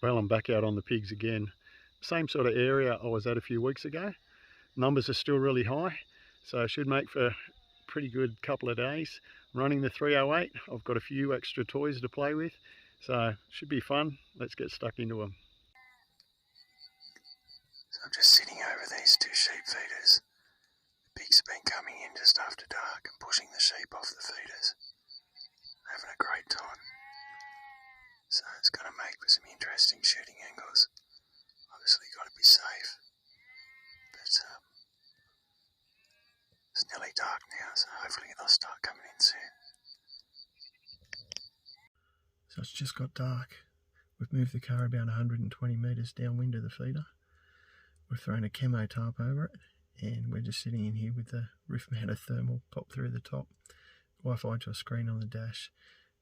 Well, I'm back out on the pigs again. Same sort of area I was at a few weeks ago. Numbers are still really high, so I should make for a pretty good couple of days. Running the 308, I've got a few extra toys to play with, so it should be fun. Let's get stuck into them. So I'm just sitting over these two sheep feeders. The pigs have been coming in just after dark and pushing the sheep off the feeders. Having a great time. So it's going to make for some interesting shooting angles. Obviously got to be safe. But it's nearly dark now, so hopefully they'll start coming in soon. So it's just got dark. We've moved the car about 120 metres downwind of the feeder. We've thrown a camo tarp over it, and we're just sitting in here with the roof mounted thermal popped through the top. Wi-Fi to a screen on the dash,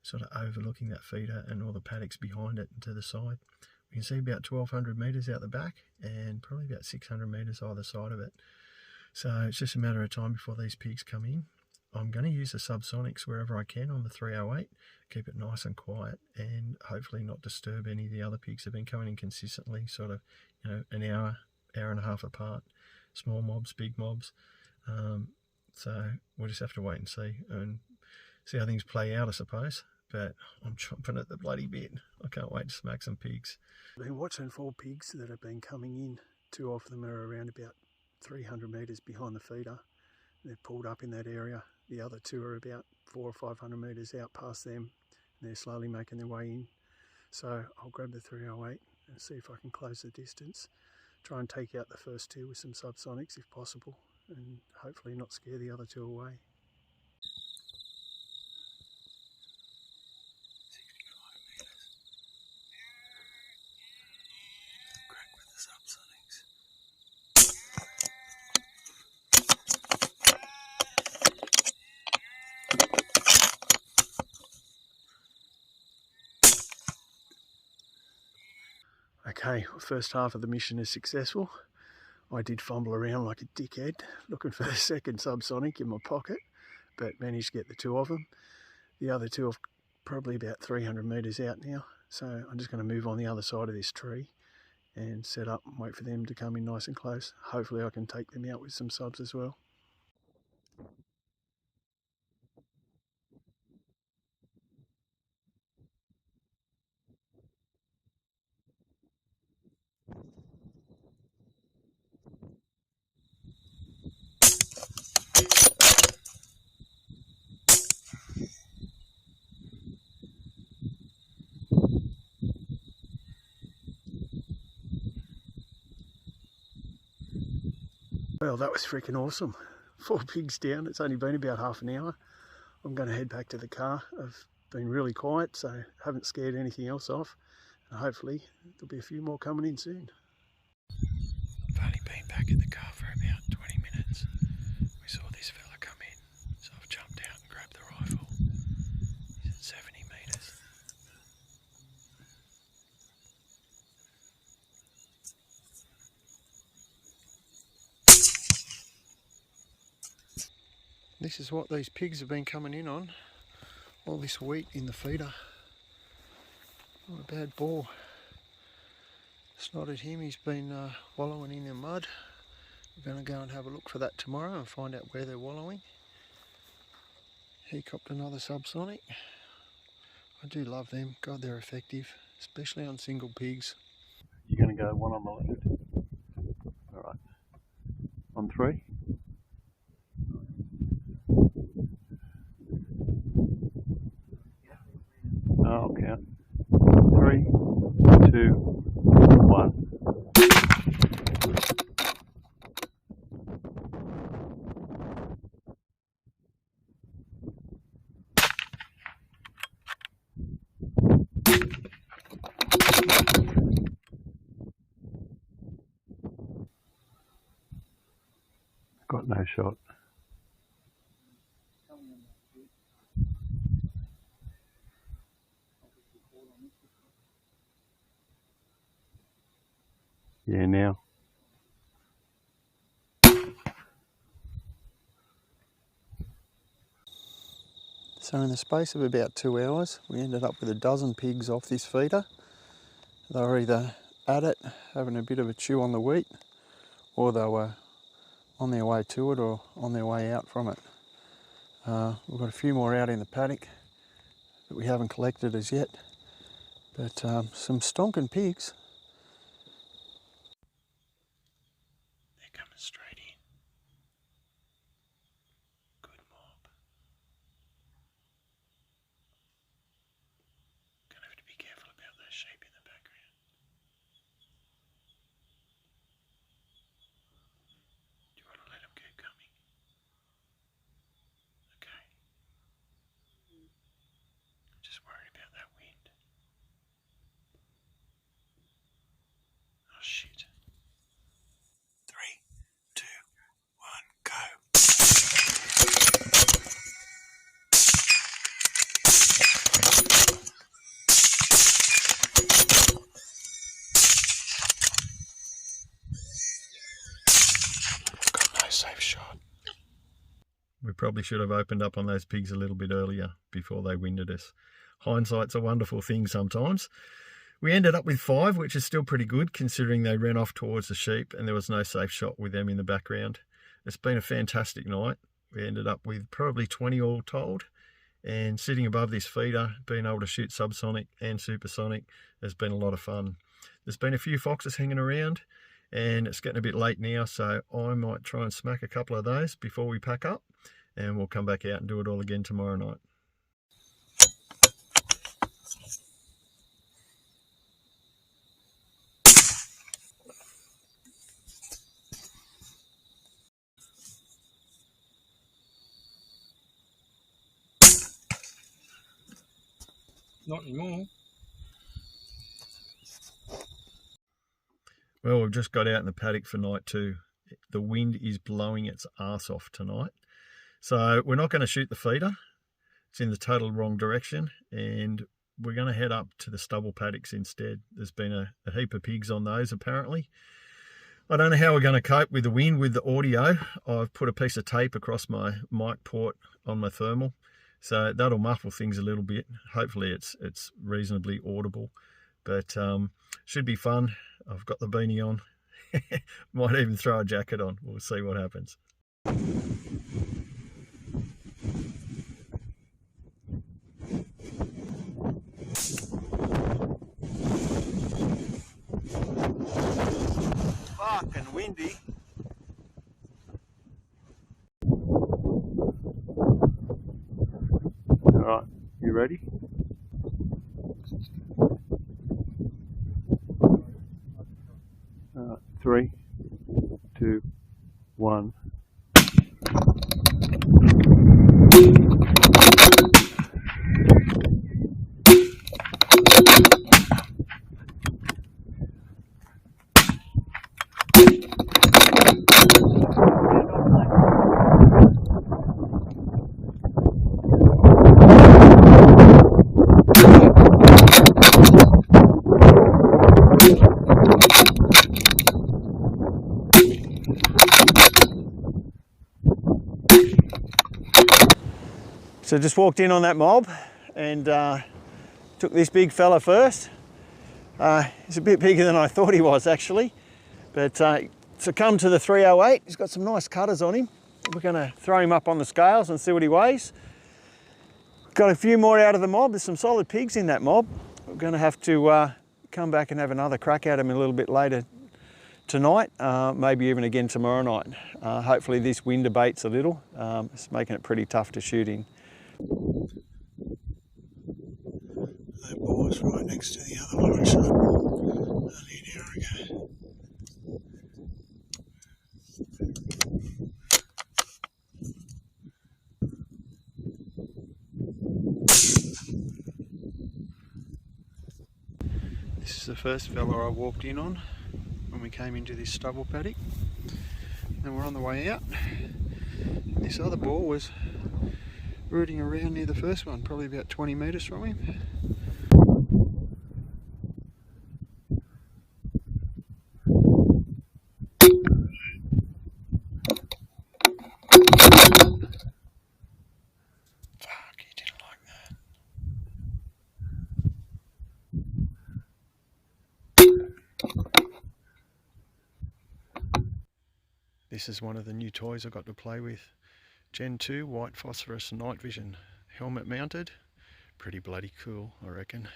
sort of overlooking that feeder and all the paddocks behind it and to the side. We can see about 1,200 metres out the back and probably about 600 metres either side of it. So it's just a matter of time before these pigs come in. I'm going to use the Subsonics wherever I can on the 308, keep it nice and quiet, and hopefully not disturb any of the other pigs that have been coming in consistently, sort of, you know, an hour and a half apart, small mobs, big mobs. So we'll just have to wait and see how things play out, I suppose. But I'm chomping at the bloody bit. I can't wait to smack some pigs. I've been watching 4 pigs that have been coming in. 2 of them are around about 300 metres behind the feeder. They've pulled up in that area. The other 2 are about 400 or 500 metres out past them. And they're slowly making their way in. So I'll grab the 308 and see if I can close the distance. Try and take out the first 2 with some subsonics if possible, and hopefully not scare the other 2 away. 65 metres. Crack with the subsonics. Okay, first half of the mission is successful. I did fumble around like a dickhead looking for the second subsonic in my pocket, but managed to get the 2 of them. The other 2 are probably about 300 metres out now, so I'm just going to move on the other side of this tree and set up and wait for them to come in nice and close. Hopefully I can take them out with some subs as well. Well, that was freaking awesome. 4 pigs down. It's only been about half an hour. I'm going to head back to the car. I've been really quiet, so haven't scared anything else off. And hopefully there'll be a few more coming in soon. I've only been back at the car for about 20 minutes. We saw this fella come in, so I've jumped out and grabbed the rifle. He's at 70 metres. This is what these pigs have been coming in on. All this wheat in the feeder. Not a bad boar. Snotted him, he's been wallowing in the mud. We're going to go and have a look for that tomorrow and find out where they're wallowing. He copped another subsonic. I do love them. God, they're effective, especially on single pigs. You're going to go one on the left. Alright. On 3. I'll count. 3, 2, 1. Got no shot. Yeah, now. So in the space of about 2 hours, we ended up with a dozen pigs off this feeder. They were either at it, having a bit of a chew on the wheat, or they were on their way to it or on their way out from it. We've got a few more out in the paddock that we haven't collected as yet, but some stonking pigs. They're coming straight in. Good mob. Gonna have to be careful about those sheep in the background. Do you want to let them keep coming? Okay. Just worried about that wind. Oh shit. 3, 2, 1, go. Got no safe shot. We probably should have opened up on those pigs a little bit earlier before they winded us. Hindsight's a wonderful thing sometimes. We ended up with 5, which is still pretty good considering they ran off towards the sheep and there was no safe shot with them in the background. It's been a fantastic night. We ended up with probably 20 all told, and sitting above this feeder, being able to shoot subsonic and supersonic has been a lot of fun. There's been a few foxes hanging around and it's getting a bit late now, so I might try and smack a couple of those before we pack up, and we'll come back out and do it all again tomorrow night. Not anymore. Well, we've just got out in the paddock for night 2. The wind is blowing its arse off tonight. So we're not going to shoot the feeder. It's in the total wrong direction, and we're going to head up to the stubble paddocks instead. There's been a heap of pigs on those apparently. I don't know how we're going to cope with the wind with the audio. I've put a piece of tape across my mic port on my thermal, so that'll muffle things a little bit. Hopefully it's reasonably audible, but should be fun. I've got the beanie on. Might even throw a jacket on. We'll see what happens. Fucking windy. Alright, you ready? Alright, 3, 2, 1. So just walked in on that mob and took this big fella first. He's a bit bigger than I thought he was actually, but succumbed to the 308. He's got some nice cutters on him. We're going to throw him up on the scales and see what he weighs. Got a few more out of the mob. There's some solid pigs in that mob. We're going to have to come back and have another crack at him a little bit later tonight, maybe even again tomorrow night. Hopefully this wind abates a little. It's making it pretty tough to shoot in. That boar's right next to the other one I shot only an hour ago. This is the first fella I walked in on when we came into this stubble paddock. And we're on the way out. And this other boar was rooting around near the first one, probably about 20 metres from him. Fuck, he didn't like that. This is one of the new toys I got to play with. Gen 2 white phosphorus night vision helmet mounted. Pretty bloody cool, I reckon.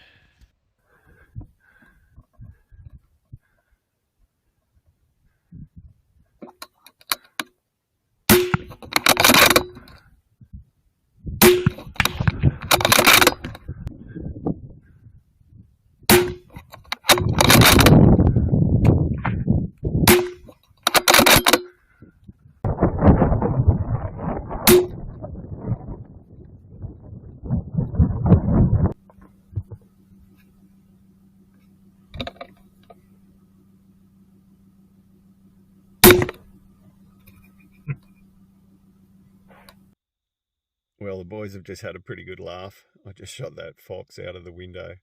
Well, the boys have just had a pretty good laugh. I just shot that fox out of the window,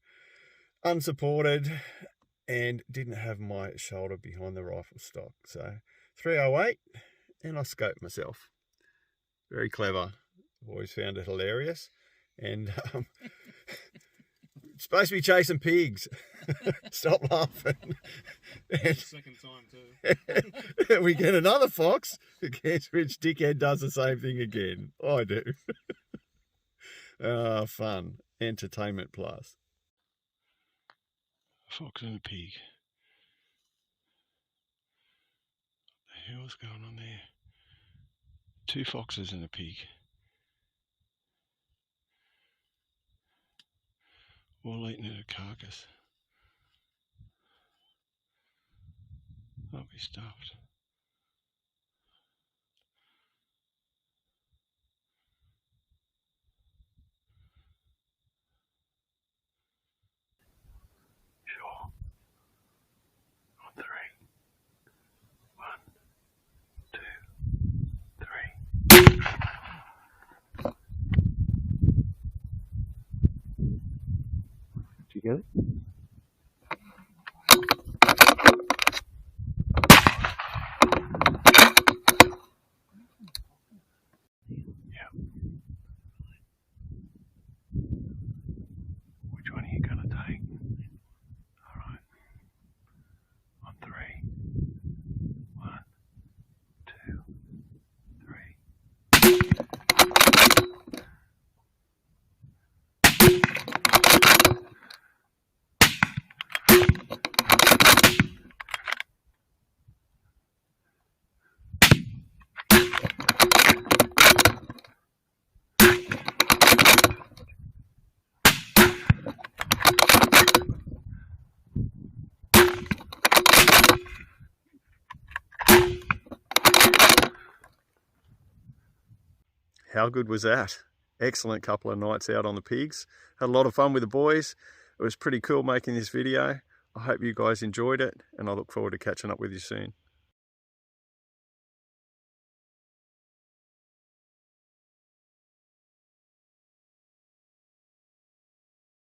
unsupported, and didn't have my shoulder behind the rifle stock. So 308, and I scoped myself. Very clever. Boys found it hilarious, and supposed to be chasing pigs. Stop laughing. Second time too. We get another fox. Guess which dickhead does the same thing again? I do. Fun. Entertainment plus. Fox and a pig. What the hell's going on there? 2 foxes and a pig. All eating at a carcass. I'll be stuffed. Sure. On 3. 1, 2, 3. Did you get it? Which one are you going to take? Alright. On 3. 1, 2, 3. How good was that? Excellent couple of nights out on the pigs. Had a lot of fun with the boys. It was pretty cool making this video. I hope you guys enjoyed it, and I look forward to catching up with you soon.